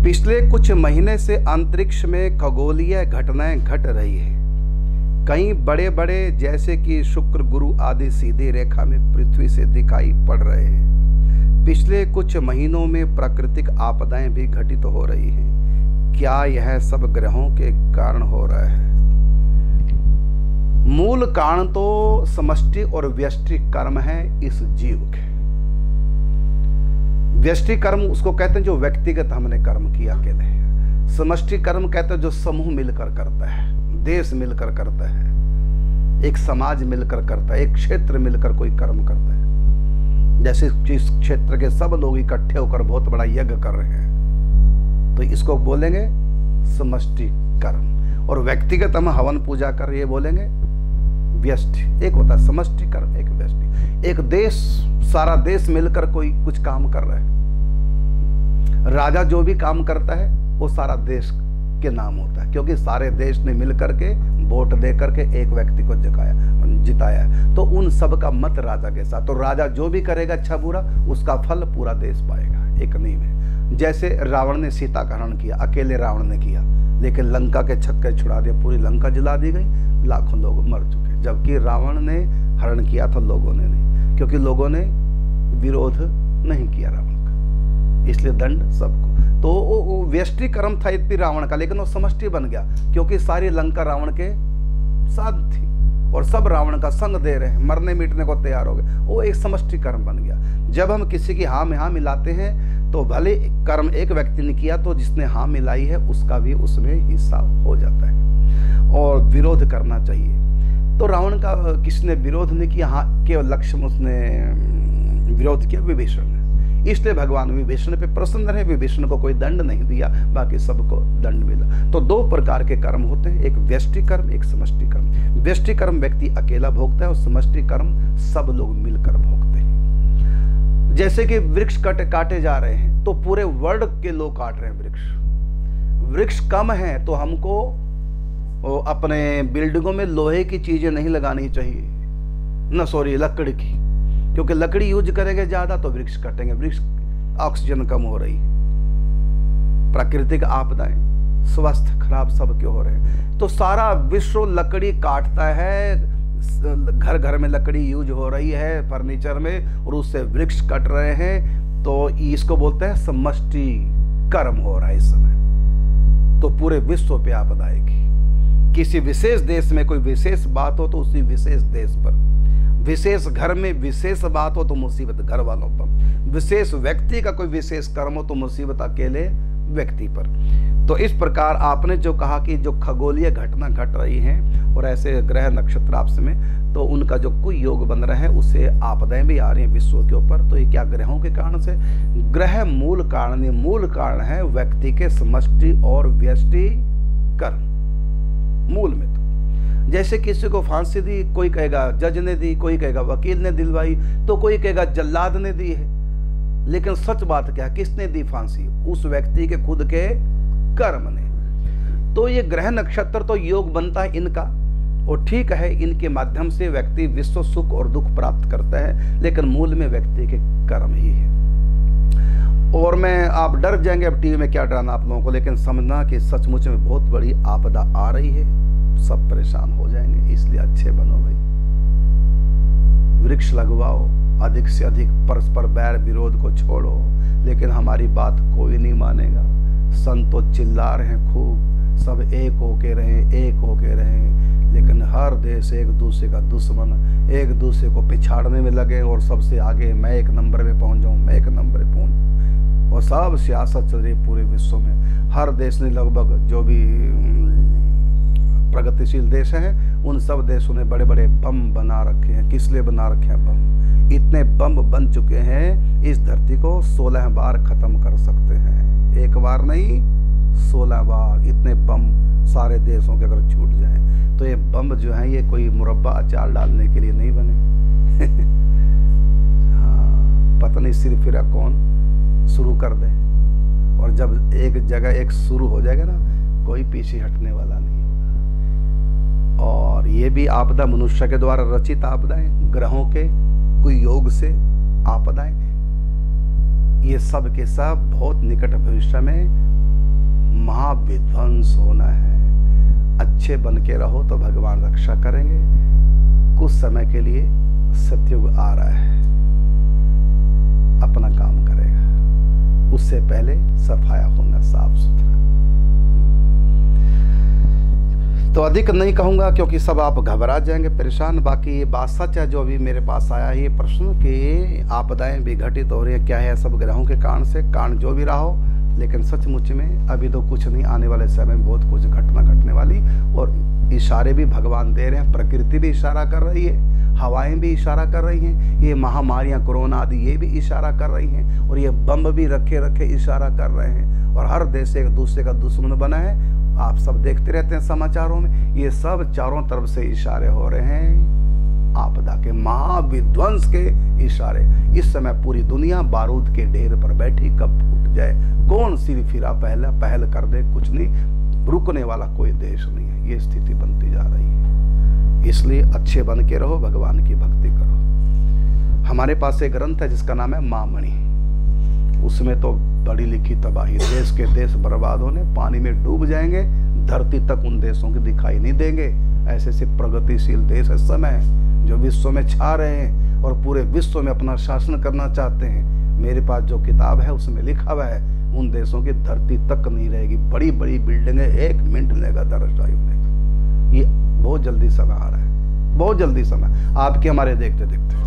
पिछले कुछ महीने से अंतरिक्ष में खगोलीय घटनाएं घट रही है। कई बड़े बड़े जैसे कि शुक्र गुरु आदि सीधी रेखा में पृथ्वी से दिखाई पड़ रहे हैं। पिछले कुछ महीनों में प्राकृतिक आपदाएं भी घटित हो रही हैं। क्या यह सब ग्रहों के कारण हो रहा है? मूल कारण तो समष्टि और व्यष्टि कर्म है इस जीव के। व्यष्टि कर्म उसको कहते हैं जो व्यक्तिगत हमने कर्म किया अकेले। समष्टि कर्म कहते हैं जो समूह मिलकर करता है, देश मिलकर करता है, एक समाज मिलकर करता है, एक क्षेत्र मिलकर कोई कर्म करता है। जैसे जिस क्षेत्र के सब लोग इकट्ठे होकर बहुत बड़ा यज्ञ कर रहे हैं तो इसको बोलेंगे समष्टि कर्म। और व्यक्तिगत हम हवन पूजा कर ये बोलेंगे व्यष्टि। एक होता है समष्टि कर्म, एक व्यष्टि। एक देश, सारा देश मिलकर कोई कुछ काम कर रहा है। राजा जो भी काम करता है वो सारा देश के नाम होता है, क्योंकि सारे देश ने मिलकर के वोट दे करके एक व्यक्ति को जिताया है। तो उन सब का मत राजा के साथ। तो राजा जो भी करेगा अच्छा बुरा, उसका फल पूरा देश पाएगा। एक नियम है। जैसे रावण ने सीता का हरण किया, अकेले रावण ने किया, लेकिन लंका के छक्के छुड़ा दिए, पूरी लंका जला दी गई, लाखों लोग मर चुके। जबकि रावण ने हरण किया था, लोगों ने नहीं, क्योंकि लोगों ने विरोध नहीं किया रावण का, इसलिए दंड सबको। तो वो व्यष्टि कर्म था यद्यपि रावण का, लेकिन वो समष्टि बन गया क्योंकि सारी लंका रावण के साथ थी और सब रावण का संग दे रहे हैं, मरने मिटने को तैयार हो गए। वो एक समष्टि कर्म बन गया। जब हम किसी की हाँ में हाँ मिलाते हैं तो भले कर्म एक व्यक्ति ने किया तो जिसने हाँ मिलाई है उसका भी उसमें हिस्सा हो जाता है। और विरोध करना चाहिए। तो रावण का किसने विरोध नहीं किया, हाँ केवल लक्ष्मण उसने विरोध किया, विभीषण ने। इसलिए भगवान विभीषण पे प्रसन्न रहे, विभीषण को कोई दंड नहीं दिया, बाकी सबको दंड मिला। तो दो प्रकार के कर्म होते हैं, एक व्यष्टि कर्म, एक समष्टि कर्म। व्यष्टि कर्म व्यक्ति अकेला भोगता है और समष्टि कर्म सब लोग मिलकर भोगते हैं। जैसे कि वृक्ष काटे जा रहे हैं तो पूरे वर्ल्ड के लोग काट रहे हैं वृक्ष। वृक्ष कम है तो हमको अपने बिल्डिंगों में लोहे की चीजें नहीं लगानी चाहिए, न सॉरी लकड़ी की, क्योंकि लकड़ी यूज करेंगे ज्यादा तो वृक्ष कटेंगे, वृक्ष ऑक्सीजन कम हो रही है, प्राकृतिक आपदाएं, स्वास्थ्य खराब सबके हो रहे हैं। तो सारा विश्व लकड़ी काटता है, घर घर में लकड़ी यूज हो रही है फर्नीचर में, और उससे वृक्ष कट रहे हैं। तो इसको बोलते हैं समष्टि कर्म हो रहा है इस समय। तो पूरे विश्व पे आपदा आएगी। किसी विशेष देश में कोई विशेष बात हो तो उसी विशेष देश पर, विशेष घर में विशेष बात हो तो मुसीबत घर वालों पर, विशेष व्यक्ति का कोई विशेष कर्म हो तो मुसीबत अकेले व्यक्ति पर। तो इस प्रकार आपने जो कहा कि जो खगोलीय घटना घट रही हैं और ऐसे ग्रह नक्षत्र आपस में, तो उनका जो कोई योग बन रहा है उससे आपदाएं भी आ रही हैं विश्व के ऊपर। तो ये क्या ग्रहों के कारण से? ग्रह मूल कारण नहीं, मूल कारण है व्यक्ति के समष्टि और व्यष्टि कर्म मूल में। तो जैसे किसी को फांसी दी, कोई कहेगा जज ने दी, कोई कहेगा वकील ने दिलवाई, तो कोई कहेगा जल्लाद ने दी है। लेकिन सच बात क्या है, किसने दी फांसी? उस व्यक्ति के खुद के कर्म ने। तो ये ग्रह नक्षत्र तो योग बनता है इनका, और ठीक है इनके माध्यम से व्यक्ति विश्व सुख और दुख प्राप्त करता है, लेकिन मूल में व्यक्ति के कर्म ही है। और मैं, आप डर जाएंगे अब टीवी में क्या डराना आप लोगों को, लेकिन समझना कि सचमुच में बहुत बड़ी आपदा आ रही है, सब परेशान हो जाएंगे। इसलिए अच्छे बनो भाई, वृक्ष लगवाओ, अधिक से अधिक परस्पर बैर विरोध को छोड़ो। लेकिन हमारी बात कोई नहीं मानेगा। संत तो चिल्ला रहे हैं खूब, सब एक होके रहें, एक होके रहें, लेकिन हर देश एक दूसरे का दुश्मन, एक दूसरे को पिछाड़ने में लगे और सबसे आगे मैं एक नंबर पे पहुंच जाऊं, मैं एक नंबर पे पहुंच। और सब सियासत चल रही पूरे विश्व में। हर देश ने लगभग जो भी प्रगतिशील देश हैं उन सब देशों ने बड़े बड़े बम बना रखे हैं। किस लिए बना रखे हैं बम? इतने बम बन चुके हैं इस धरती को 16 बार खत्म कर सकते हैं, एक बार नहीं 16 बार। इतने बम सारे देशों के अगर छूट जाएं तो ये बम जो है ये कोई मुरब्बा अचार डालने के लिए नहीं बने। हाँ, पता नहीं सिर फिरा कौन शुरू कर दे, और जब एक जगह एक शुरू हो जाएगा ना, कोई पीछे हटने वाला नहीं होगा। और ये भी आपदा मनुष्य के द्वारा रचित आपदाएं, ग्रहों के कोई योग से आपदाएं, ये सब के सब बहुत निकट भविष्य में महाविध्वंस होना है। अच्छे बन के रहो तो भगवान रक्षा करेंगे। कुछ समय के लिए सतयुग आ रहा है, अपना काम करेगा। उससे पहले सफाया होना, साफ सुथरा। तो अधिक नहीं कहूँगा क्योंकि सब आप घबरा जाएंगे, परेशान। बाकी ये बात सच है जो अभी मेरे पास आया है ये प्रश्न कि आपदाएं भी घटित हो रही है, क्या है? सब ग्रहों के कारण से, कारण जो भी रहा हो, लेकिन सचमुच में अभी तो कुछ नहीं, आने वाले समय में बहुत कुछ घटना घटने वाली। और इशारे भी भगवान दे रहे हैं, प्रकृति भी इशारा कर रही है, हवाएं भी इशारा कर रही हैं, ये महामारियां कोरोना आदि ये भी इशारा कर रही हैं, और ये बम भी रखे रखे इशारा कर रहे हैं। और हर देश एक दूसरे का दुश्मन बना है, आप सब देखते रहते हैं समाचारों में। ये सब चारों तरफ से इशारे हो रहे हैं, आपदा के, महाविध्वंस के इशारे। इस समय पूरी दुनिया बारूद के ढेर पर बैठी, कब फूट जाए, कौन सिर फिरा पहल कर दे, कुछ नहीं, रुकने वाला कोई देश नहीं है। ये स्थिति बनती जा रही है। इसलिए अच्छे बन के रहो, भगवान की भक्ति करो। हमारे पास एक ग्रंथ है जिसका नाम है मामणि। उसमें तो बड़ी लिखी तबाही, देश के देश बर्बाद होने, पानी में डूब जाएंगे, धरती तक उन देशों की दिखाई नहीं देंगे। ऐसे ऐसे प्रगतिशील देश इस समय जो विश्व में छा रहे हैं और पूरे विश्व में अपना शासन करना चाहते हैं। मेरे पास जो किताब है उसमें लिखा हुआ है, उन देशों की धरती तक नहीं रहेगी। बड़ी बड़ी बिल्डिंगें, 1 मिनट लेगा दरअशायु लेगा। ये बहुत जल्दी समय आ रहा है, बहुत जल्दी समय, आपके हमारे देखते देखते।